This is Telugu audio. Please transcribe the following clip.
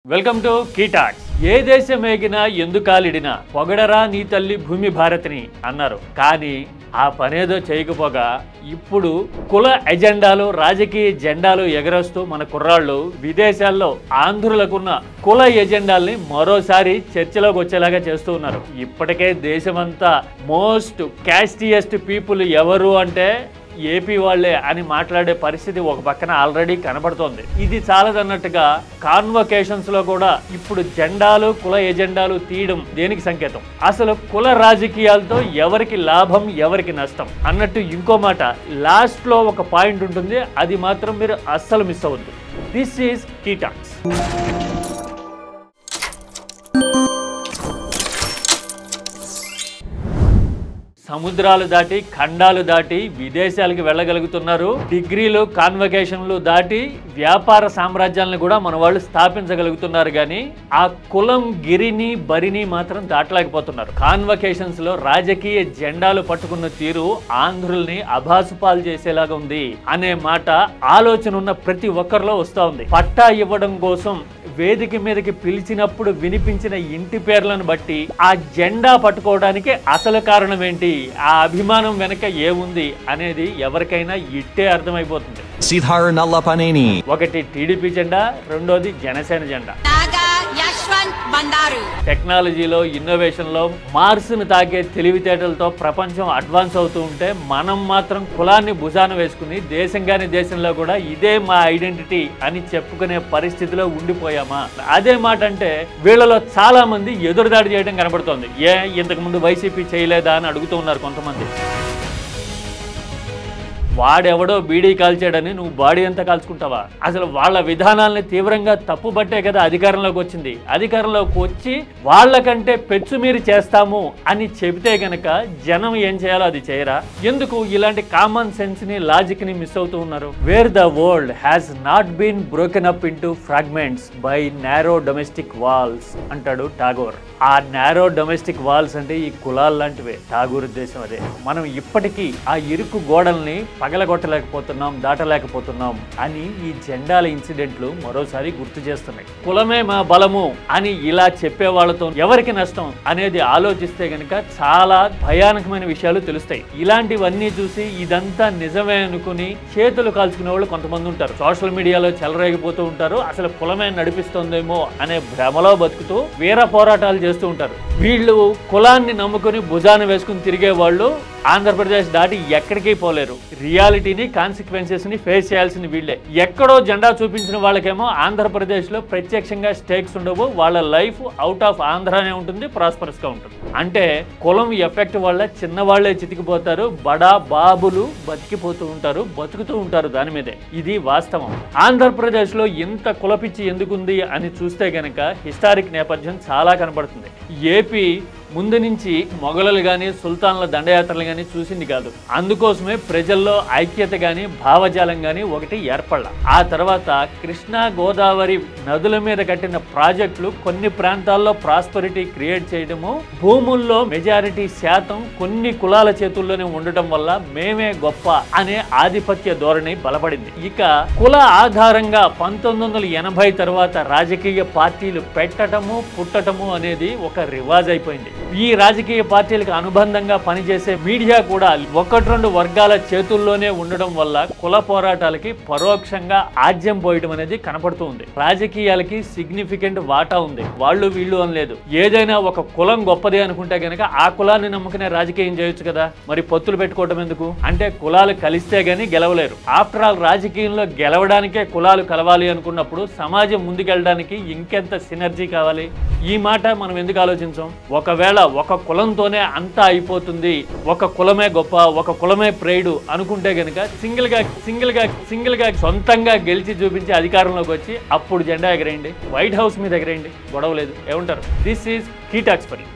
Welcome to కీటాక్స్. ఏ దేశమేగినా ఎందుకాలిడినా పొగడరా నీ తల్లి భూమి భారతిని అన్నారు. కానీ ఆ పనేదో చేయకపోగా ఇప్పుడు కుల ఎజెండాలు రాజకీయ జెండాలు ఎగరేస్తూ మన కుర్రాళ్ళు విదేశాల్లో ఆంధ్రులకున్న కుల ఎజెండాల్ని మరోసారి చర్చలోకి వచ్చేలాగా చేస్తూ ఉన్నారు. ఇప్పటికే దేశమంతా మోస్ట్ క్యాస్టియస్ట్ పీపుల్ ఎవరు అంటే ఏపీ వాళ్లే అని మాట్లాడే పరిస్థితి ఒక పక్కన ఆల్రెడీ కనబడుతోంది. ఇది చాలదన్నట్టుగా కాన్వకేషన్స్ లో కూడా ఇప్పుడు జెండాలు కుల ఎజెండాలు తీయడం దేనికి సంకేతం? అసలు కుల రాజకీయాలతో ఎవరికి లాభం ఎవరికి నష్టం అన్నట్టు ఇంకో మాట లాస్ట్ లో ఒక పాయింట్ ఉంటుంది, అది మాత్రం మీరు అస్సలు మిస్ అవ్వద్దు. This is key talks. సముద్రాలు దాటి ఖండాలు దాటి విదేశాలకు వెళ్ళగలుగుతున్నారు. డిగ్రీలు కాన్వకేషన్లు దాటి వ్యాపార సామ్రాజ్యాలను కూడా మన వాళ్ళు స్థాపించగలుగుతున్నారు. కానీ ఆ కులం గిరిని బరిని మాత్రం దాటలేకపోతున్నారు. కాన్వకేషన్స్ లో రాజకీయ జెండాలు పట్టుకున్న తీరు ఆంధ్రుల్ని అభాసుపాలు చేసేలాగా ఉంది అనే మాట ఆలోచన ఉన్న ప్రతి ఒక్కరిలో వస్తూ ఉంది. పట్టా ఇవ్వడం కోసం వేదిక మీదకి పిలిచినప్పుడు వినిపించిన ఇంటి పేర్లను బట్టి ఆ జెండా పట్టుకోవడానికి అసలు కారణం ఏంటి, ఆ అభిమానం వెనక ఏముంది అనేది ఎవరికైనా ఇట్టే అర్థమైపోతుంది. ఒకటి టీడీపీ జెండా, రెండోది జనసేన జెండా. టెక్నాలజీలో ఇన్నోవేషన్ లో మార్స్ ను తాకే తెలివితేటలతో ప్రపంచం అడ్వాన్స్ అవుతూ ఉంటే మనం మాత్రం కులాన్ని భుజాన వేసుకుని దేశం కాని దేశంలో కూడా ఇదే మా ఐడెంటిటీ అని చెప్పుకునే పరిస్థితిలో ఉండిపోయామా? అదే మాట అంటే వీళ్ళలో చాలా మంది ఎదురుదాడి చేయడం కనబడుతోంది. ఇంతకు ముందు వైసీపీ చేయలేదా అని అడుగుతూ ఉన్నారు కొంతమంది. వాడెవడో బీడీ కాల్చాడని నువ్వు బాడీ అంతా కాల్చుకుంటావా? అసలు వాళ్ళ విధానాలని తీవ్రంగా తప్పుబట్టే కదా అధికారంలోకి వచ్చింది. అధికారంలోకి వచ్చి వాళ్ళకంటే పెచ్చు మీరు చేస్తాము అని చెబితే గనక జనం ఏం చేయాలో అది చేయరా? ఎందుకు ఇలాంటి కామన్ సెన్స్ ని లాజిక్ ని మిస్ అవుతూ ఉన్నారు? Where the world has not been broken up into fragments by narrow domestic walls అంటాడు టాగోర్. ఆ నారో డొమెస్టిక్ వాల్స్ అంటే ఈ కులాలు లాంటివే. టాగోర్ ఉద్దేశం అదే. మనం ఇప్పటికీ ఆ ఇరుకు గోడల్ని పగలగొట్టలేకపోతున్నాం, దాటలేకపోతున్నాం అని ఈ జెండాల ఇన్సిడెంట్లు మరోసారి గుర్తు చేస్తున్నాయి. కులమే మా బలము అని ఇలా చెప్పే వాళ్ళతో ఎవరికి నష్టం అనేది ఆలోచిస్తే గనక చాలా భయానకమైన విషయాలు తెలుస్తాయి. ఇలాంటివన్నీ చూసి ఇదంతా నిజమే అనుకుని చేతులు కాల్చుకునే వాళ్ళు కొంతమంది ఉంటారు. సోషల్ మీడియాలో చెలరేగిపోతూ ఉంటారు. అసలు కులమే నడిపిస్తుందేమో అనే భ్రమలో బతుకుతూ వీర పోరాటాలు చేస్తూ ఉంటారు. వీళ్ళు కులాన్ని నమ్ముకుని భుజాన వేసుకుని తిరిగే వాళ్ళు ఆంధ్రప్రదేశ్ దాటి ఎక్కడికి పోలేరు. రియాలిటీని కాన్సిక్వెన్సెస్ ని ఫేస్ చేయాల్సిన వీళ్ళే. ఎక్కడో జెండా చూపించిన వాళ్ళకేమో ఆంధ్రప్రదేశ్ లో ప్రత్యక్షంగా స్టేక్స్ ఉండవు. వాళ్ళ లైఫ్ అవుట్ ఆఫ్ ఆంధ్రానే ఉంటుంది, ప్రాస్పరస్ గా ఉంటుంది. అంటే కులం ఎఫెక్ట్ వల్ల చిన్నవాళ్లే చితికిపోతారు, బడా బాబులు బతికిపోతూ ఉంటారు, బతుకుతూ ఉంటారు దాని మీదే. ఇది వాస్తవం. ఆంధ్రప్రదేశ్ లో ఇంత కులపిచ్చి ఎందుకుంది అని చూస్తే గనక హిస్టారిక్ నేపథ్యం చాలా కనబడుతుంది. ఏపీ ముందు నుంచి మొఘలులు కానీ సుల్తాన్ల దండయాత్రలు కానీ చూసింది కాదు. అందుకోసమే ప్రజల్లో ఐక్యత కానీ భావజాలం కానీ ఒకటి ఏర్పడాల. ఆ తర్వాత కృష్ణా గోదావరి నదుల మీద కట్టిన ప్రాజెక్టులు కొన్ని ప్రాంతాల్లో ప్రాస్పరిటీ క్రియేట్ చేయడము, భూముల్లో మెజారిటీ శాతం కొన్ని కులాల చేతుల్లోనే ఉండటం వల్ల మేమే గొప్ప అనే ఆధిపత్య ధోరణి బలపడింది. ఇక కుల ఆధారంగా 1980 తర్వాత రాజకీయ పార్టీలు పెట్టటము పుట్టటము అనేది ఒక రివాజ్ అయిపోయింది. ఈ రాజకీయ పార్టీలకు అనుబంధంగా పనిచేసే మీడియా కూడా ఒకటి రెండు వర్గాల చేతుల్లోనే ఉండడం వల్ల కుల పోరాటాలకి పరోక్షంగా ఆజ్యం పోయడం అనేది కనపడుతూ ఉంది. రాజకీయాలకి సిగ్నిఫికెంట్ వాటా ఉంది. వాళ్ళు వీళ్ళు అని లేదు. ఏదైనా ఒక కులం గొప్పదే అనుకుంటే గనక ఆ కులాన్ని నమ్ముకునే రాజకీయం చేయొచ్చు కదా. మరి పొత్తులు పెట్టుకోవడం ఎందుకు? అంటే కులాలు కలిస్తే గానీ గెలవలేరు. ఆఫ్టర్ ఆల్ రాజకీయంలో గెలవడానికే కులాలు కలవాలి అనుకున్నప్పుడు సమాజం ముందుకెళ్ళడానికి ఇంకెంత సినర్జీ కావాలి? ఈ మాట మనం ఎందుకు ఆలోచించాం? ఒకవేళ ఒక కులంతోనే అంతా అయిపోతుంది, ఒక కులమే గొప్ప, ఒక కులమే ప్రైడ్ అనుకుంటే గనక సింగిల్ గా సొంతంగా గెలిచి చూపించి అధికారంలోకి వచ్చి అప్పుడు జెండా ఎగరేయండి, వైట్ హౌస్ మీద ఎగరేయండి, గొడవ లేదు. ఏమంటారు? This is key talks for you.